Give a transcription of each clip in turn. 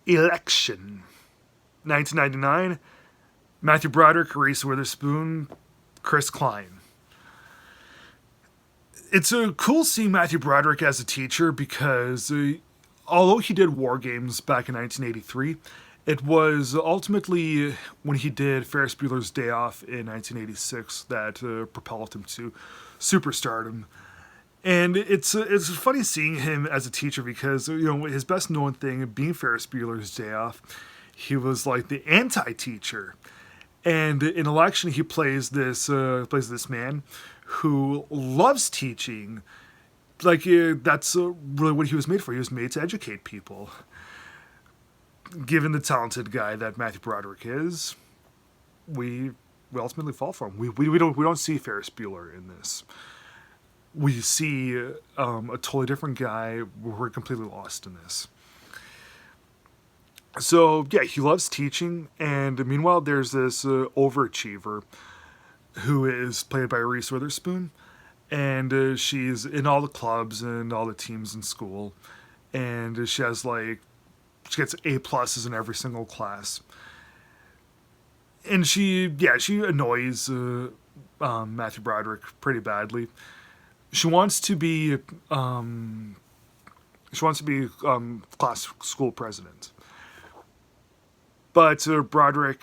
Election. 1999. Matthew Broderick, Reese Witherspoon, Chris Klein. It's cool seeing Matthew Broderick as a teacher because although he did War Games back in 1983, it was ultimately when he did Ferris Bueller's Day Off in 1986 that propelled him to superstardom. And it's funny seeing him as a teacher because his best known thing being Ferris Bueller's Day Off, he was like the anti-teacher. And in Election, he plays this man who loves teaching. Like that's really what he was made for. He was made to educate people. Given the talented guy that Matthew Broderick is, we ultimately fall for him. We don't see Ferris Bueller in this. We see a totally different guy. We're completely lost in this. So yeah, he loves teaching, and meanwhile, there's this overachiever who is played by Reese Witherspoon, and she's in all the clubs and all the teams in school, and she gets A pluses in every single class, and she annoys Matthew Broderick pretty badly. She wants to be class school president. But Broderick,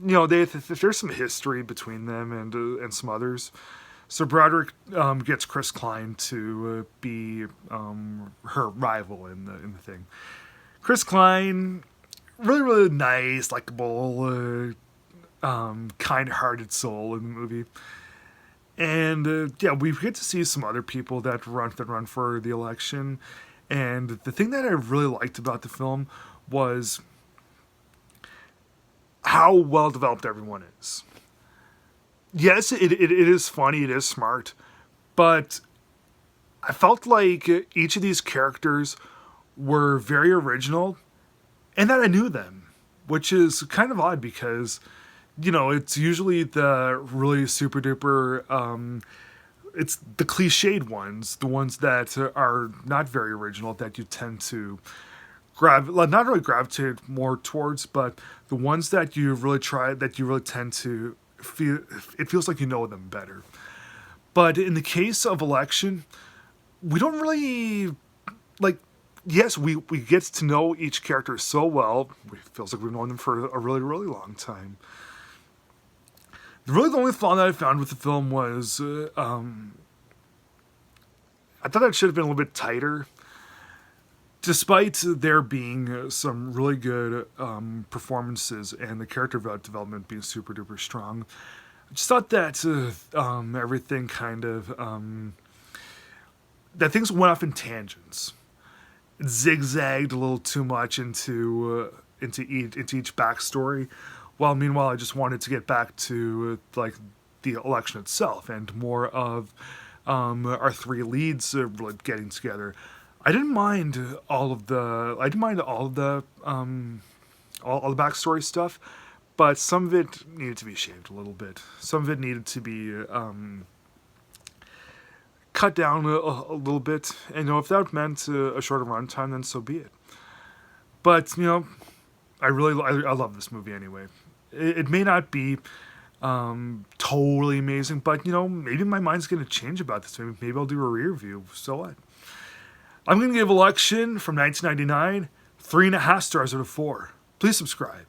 there's some history between them and some others. So Broderick gets Chris Klein to be her rival in the thing. Chris Klein, really really nice, likable, kind-hearted soul in the movie. And we get to see some other people that run for the election. And the thing that I really liked about the film was how well developed everyone is. Yes, it is funny, it is smart, but I felt like each of these characters were very original and that I knew them, which is kind of odd because, it's usually the really super duper, it's the cliched ones, the ones that are not very original that you tend to not really gravitate more towards, but the ones that you really tend to feel, it feels like you know them better. But in the case of Election, we don't really, yes, we get to know each character so well, it feels like we've known them for a really, really long time. The only flaw that I found with the film was, I thought it should have been a little bit tighter. Despite there being some really good performances and the character development being super duper strong, I just thought that everything kind of that things went off in tangents. It zigzagged a little too much into each backstory, while meanwhile I just wanted to get back to the election itself and more of our three leads really getting together. I didn't mind all of the backstory stuff, but some of it needed to be shaved a little bit. Some of it needed to be cut down a little bit. And if that meant a shorter runtime, then so be it. But I love this movie anyway. It may not be totally amazing, but maybe my mind's gonna change about this. Maybe I'll do a re-review. So what? I'm going to give Election from 1999 3.5 stars out of 4. Please subscribe.